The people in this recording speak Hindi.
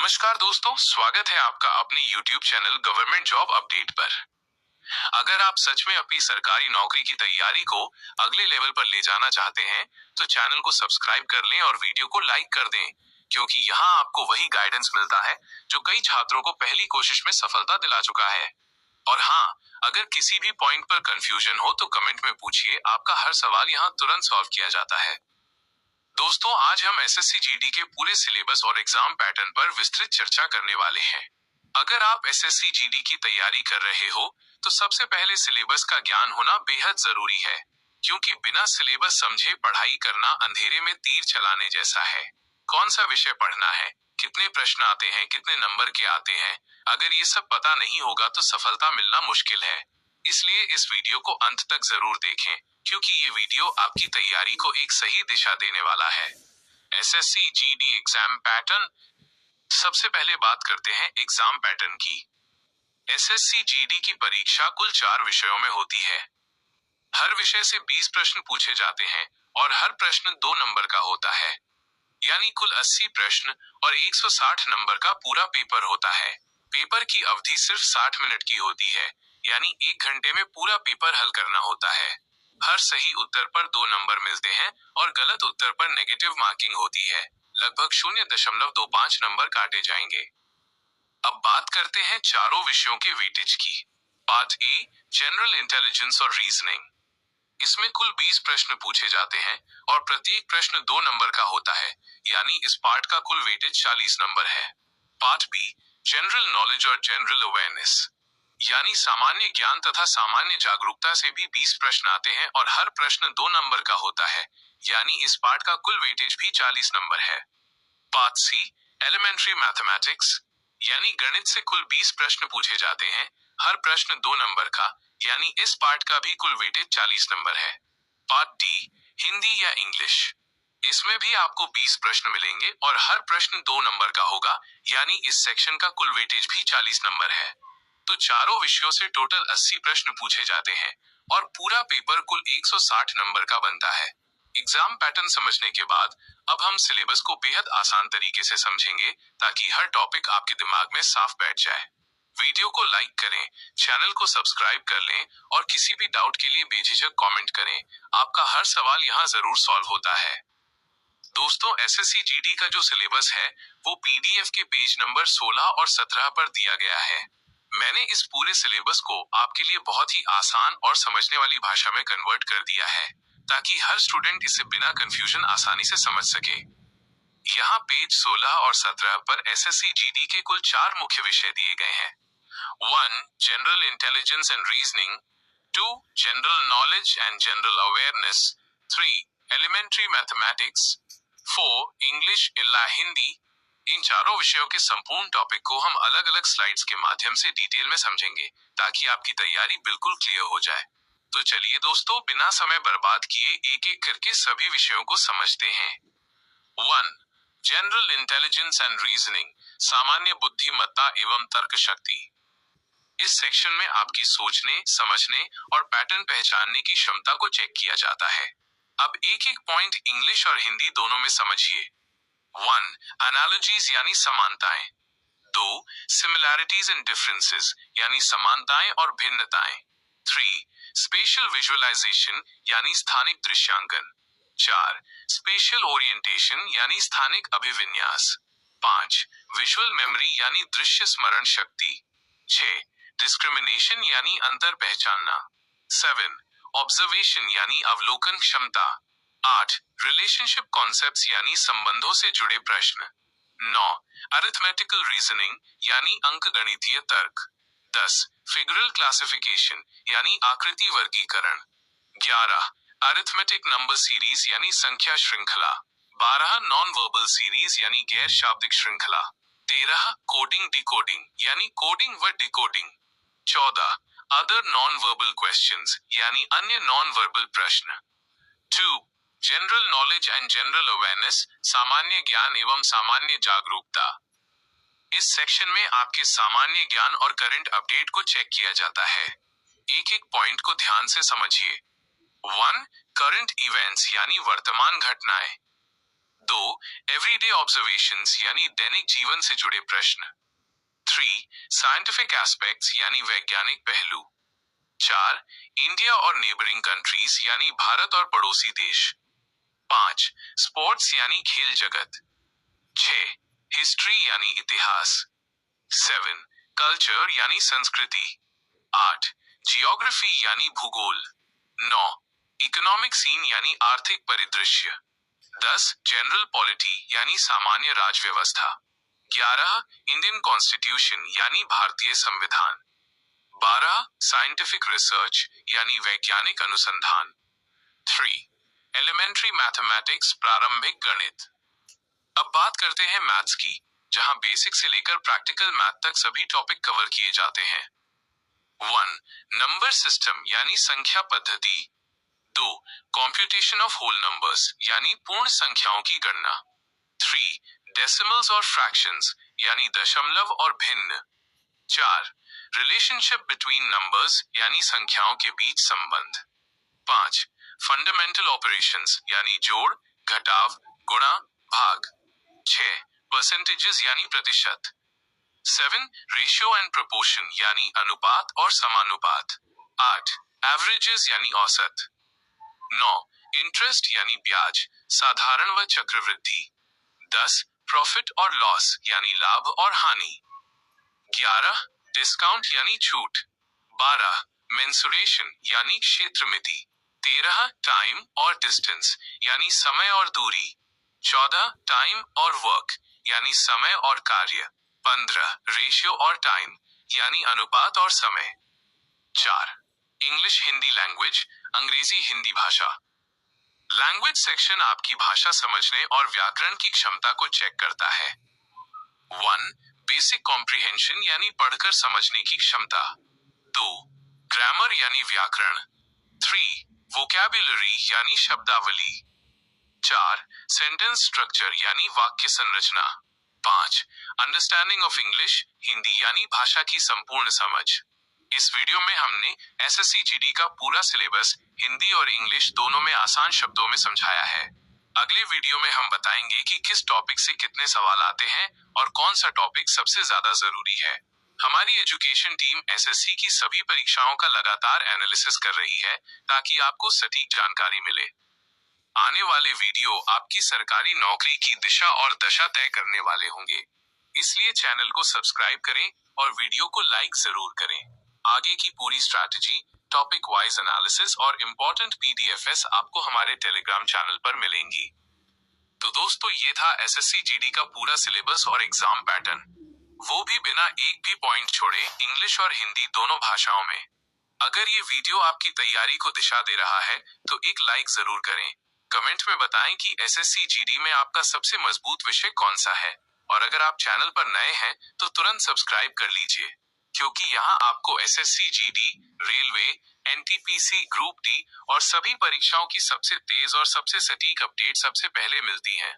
नमस्कार दोस्तों, स्वागत है आपका अपने YouTube channel government job update पर। अगर आप सच में अपनी सरकारी नौकरी की तैयारी को अगले लेवल पर ले जाना चाहते हैं, तो चैनल को सब्सक्राइब कर लें और वीडियो को लाइक कर दें, क्योंकि यहाँ आपको वही गाइडेंस मिलता है जो कई छात्रों को पहली कोशिश में सफलता दिला चुका है। और हाँ, अगर किसी भी पॉइंट पर कंफ्यूजन हो तो कमेंट में पूछिए, आपका हर सवाल यहाँ तुरंत सॉल्व किया जाता है। दोस्तों, आज हम एसएससी जीडी के पूरे सिलेबस और एग्जाम पैटर्न पर विस्तृत चर्चा करने वाले हैं। अगर आप एसएससी जीडी की तैयारी कर रहे हो, तो सबसे पहले सिलेबस का ज्ञान होना बेहद जरूरी है, क्योंकि बिना सिलेबस समझे पढ़ाई करना अंधेरे में तीर चलाने जैसा है। कौन सा विषय पढ़ना है, कितने प्रश्न आते हैं, कितने नंबर के आते हैं, अगर ये सब पता नहीं होगा तो सफलता मिलना मुश्किल है। इसलिए इस वीडियो को अंत तक जरूर देखें, क्योंकि ये वीडियो आपकी तैयारी को एक सही दिशा देने वाला है। SSC GD exam pattern. सबसे पहले बात करते हैं एग्जाम पैटर्न की। एसएससी जीडी की परीक्षा कुल 4 विषयों में होती है। हर विषय से 20 प्रश्न पूछे जाते हैं और हर प्रश्न 2 नंबर का होता है, यानी कुल 80 प्रश्न और 160 नंबर का पूरा पेपर होता है। पेपर की अवधि सिर्फ 60 मिनट की होती है, यानी 1 घंटे में पूरा पेपर हल करना होता है। हर सही उत्तर पर 2 नंबर मिलते हैं और गलत उत्तर पर नेगेटिव मार्किंग होती है। लगभग 0.25 नंबर काटे जाएंगे। अब बात करते हैं चारों विषयों के वेटेज की। पार्ट ए, जनरल इंटेलिजेंस और रीजनिंग। इसमें कुल 20 प्रश्न पूछे जाते हैं और प्रत्येक प्रश्न 2 नंबर का होता है, यानी इस पार्ट का कुल वेटेज 40 नंबर है। पार्ट बी, जनरल नॉलेज और जनरल अवेयरनेस, यानी सामान्य ज्ञान तथा सामान्य जागरूकता से भी 20 प्रश्न आते हैं और हर प्रश्न 2 नंबर का होता है, यानी इस पार्ट का कुल वेटेज भी 40 नंबर है। पार्ट सी, एलिमेंट्री मैथमेटिक्स, यानी गणित से कुल 20 प्रश्न पूछे जाते हैं, हर प्रश्न 2 नंबर का, यानी इस पार्ट का भी कुल वेटेज 40 नंबर है। पार्ट डी, हिंदी या इंग्लिश। इसमें भी आपको 20 प्रश्न मिलेंगे और हर प्रश्न 2 नंबर का होगा, यानी इस सेक्शन का कुल वेटेज भी 40 नंबर है। तो चारों विषयों से टोटल 80 प्रश्न पूछे जाते हैं और पूरा पेपर कुल 160 नंबर का बनता है। एग्जाम पैटर्न समझने के बाद अब हम सिलेबस को बेहद आसान तरीके से समझेंगे, ताकि हर टॉपिक आपके दिमाग में साफ बैठ जाए। वीडियो को लाइक करें, चैनल को सब्सक्राइब कर लें और किसी भी डाउट के लिए बेझिझक कमेंट करें। आपका हर सवाल यहाँ जरूर सॉल्व होता है। दोस्तों, एसएससी जीडी का जो सिलेबस है वो पीडीएफ के पेज नंबर 16 और 17 पर दिया गया है। मैंने इस पूरे सिलेबस को आपके लिए बहुत ही आसान और समझने वाली भाषा में कन्वर्ट कर दिया है, ताकि हर स्टूडेंट इसे बिना कंफ्यूजन आसानी से समझ सके। यहाँ पेज 16 और 17 पर एसएससी जीडी के कुल 4 मुख्य विषय दिए गए हैं। 1. General intelligence and reasoning. 2. General knowledge and general awareness. 3. Elementary mathematics. 4. English इला हिंदी। इन चारों विषयों के संपूर्ण टॉपिक को हम अलग अलग स्लाइड्स के माध्यम से डिटेल में समझेंगे, ताकि आपकी तैयारी बिल्कुल क्लियर हो जाए। तो चलिए दोस्तों, बिना समय बर्बाद किए एक एक करके सभी विषयों को समझते हैं। 1. जनरल इंटेलिजेंस एंड रीजनिंग, सामान्य बुद्धिमत्ता एवं तर्क शक्ति। इस सेक्शन में आपकी सोचने, समझने और पैटर्न पहचानने की क्षमता को चेक किया जाता है। अब एक एक पॉइंट इंग्लिश और हिंदी दोनों में समझिए। 1. एनालॉजीज यानी समानताएं। 2. सिमिलैरिटीज एंड डिफरेंसेस यानी समानताएं और भिन्नताएं। 3. स्पेशल विजुअलाइजेशन यानी स्थानिक दृश्यांकन। 4. स्पेशल ओरिएंटेशन यानी स्थानिक अभिविन्यास। 5. विजुअल मेमोरी यानी दृश्य स्मरण शक्ति। 6. डिस्क्रिमिनेशन यानी अंतर पहचानना। 7. ऑब्जर्वेशन यानी अवलोकन क्षमता। 8. रिलेशनशिप कॉन्सेप्ट्स यानी संबंधों से जुड़े प्रश्न। 9. अरिथमेटिकल रीजनिंग यानी अंकगणितीय तर्क। 10. फिगरल क्लासिफिकेशन यानी आकृति वर्गीकरण। 11. अरिथमेटिक नंबर सीरीज यानी संख्या श्रृंखला। 12. नॉन वर्बल सीरीज यानी गैर शाब्दिक श्रृंखला। 13. कोडिंग डिकोडिंग यानी कोडिंग व decoding. 14. Other non verbal questions यानी अन्य नॉन वर्बल प्रश्न। 2. General knowledge and general awareness, सामान्य ज्ञान एवं सामान्य जागरूकता। इस सेक्शन में आपके सामान्य ज्ञान और करंट अपडेट को चेक किया जाता है। एक एक पॉइंट को ध्यान से समझिए। 1. करंट इवेंट्स यानी वर्तमान घटनाएं। 2. एवरीडे ऑब्जर्वेशंस यानी दैनिक जीवन से जुड़े प्रश्न. 3. साइंटिफिक एस्पेक्ट्स यानी वैज्ञानिक पहलू. 4. इंडिया और नेबरिंग कंट्रीज यानी भारत और पड़ोसी देश. 5. स्पोर्ट्स यानी खेल जगत. 6. हिस्ट्री यानी इतिहास. 7. कल्चर यानी संस्कृति. 8. जियोग्राफी यानी भूगोल. 9. इकोनॉमिक सीन यानी आर्थिक परिदृश्य. 10. जनरल पॉलिटी यानी सामान्य राज व्यवस्था. 11. इंडियन कॉन्स्टिट्यूशन यानी भारतीय संविधान. 12. साइंटिफिक रिसर्च यानी वैज्ञानिक अनुसंधान. 3. एलिमेंट्री मैथमेटिक्स प्रारंभिक गणित. अब बात करते हैं मैथ्स की, जहां बेसिक से लेकर प्रैक्टिकल मैथ तक सभी टॉपिक कवर किए जाते हैं. 1. नंबर सिस्टम यानी संख्या पद्धति. 2. कंप्यूटेशन ऑफ होल नंबर्स यानी पूर्ण संख्याओं की गणना. 3. डेसिमल्स और फ्रैक्शंस यानी दशमलव और भिन्न. 4. रिलेशनशिप बिटवीन नंबर्स यानी संख्याओं के बीच संबंध. 5. फंडामेंटल ऑपरेशंस यानी जोड़, घटाव, गुणा, भाग. 6. परसेंटेजेस यानी प्रतिशत. 7. रेशियो एंड प्रोपोर्शन यानी अनुपात और समानुपात. 8. एवरेजेस यानी औसत. 9. इंटरेस्ट यानी ब्याज, साधारण व चक्रवृद्धि. 10. प्रॉफिट और लॉस यानी लाभ और हानि. 11. डिस्काउंट यानी छूट. 12. मेंसुरेशन यानी क्षेत्र मिति. 13. टाइम और डिस्टेंस यानी समय और दूरी. 14. टाइम और वर्क यानी समय और कार्य. 15. रेशियो और टाइम यानी अनुपात और समय. 4. इंग्लिश हिंदी लैंग्वेज, अंग्रेजी हिंदी भाषा. लैंग्वेज सेक्शन आपकी भाषा समझने और व्याकरण की क्षमता को चेक करता है. 1. बेसिक कॉम्प्रिहेंशन यानी पढ़कर समझने की क्षमता. 2. ग्रामर यानी व्याकरण. 3. वोकैबुलरी यानी शब्दावली. 4. सेंटेंस स्ट्रक्चर यानी वाक्य संरचना. 5. अंडरस्टैंडिंग ऑफ इंग्लिश, हिंदी यानी भाषा की संपूर्ण समझ. इस वीडियो में हमने एसएससी जीडी का पूरा सिलेबस हिंदी और इंग्लिश दोनों में आसान शब्दों में समझाया है. अगले वीडियो में हम बताएंगे कि किस टॉपिक से कितने सवाल आते हैं और कौन सा टॉपिक सबसे ज्यादा जरूरी है. हमारी एजुकेशन टीम एसएससी की सभी परीक्षाओं का लगातार एनालिसिस कर रही है ताकि आपको सटीक जानकारी मिले. आने वाले वीडियो आपकी सरकारी नौकरी की दिशा और दशा तय करने वाले होंगे, इसलिए चैनल को सब्सक्राइब करें और वीडियो को लाइक जरूर करें. आगे की पूरी स्ट्रैटेजी, टॉपिक वाइज एनालिसिस और इम्पोर्टेंट पीडीएफएस आपको हमारे टेलीग्राम चैनल पर मिलेंगी. तो दोस्तों, ये था एसएससी जीडी का पूरा सिलेबस और एग्जाम पैटर्न, वो भी बिना एक भी पॉइंट छोड़े, इंग्लिश और हिंदी दोनों भाषाओं में. अगर ये वीडियो आपकी तैयारी को दिशा दे रहा है तो एक लाइक जरूर करें. कमेंट में बताएं कि एसएससी जीडी में आपका सबसे मजबूत विषय कौन सा है. और अगर आप चैनल पर नए हैं तो तुरंत सब्सक्राइब कर लीजिए, क्योंकि यहाँ आपको SSC GD, railway, NTPC, group D और सभी परीक्षाओं की सबसे तेज और सबसे सटीक अपडेट सबसे पहले मिलती हैं.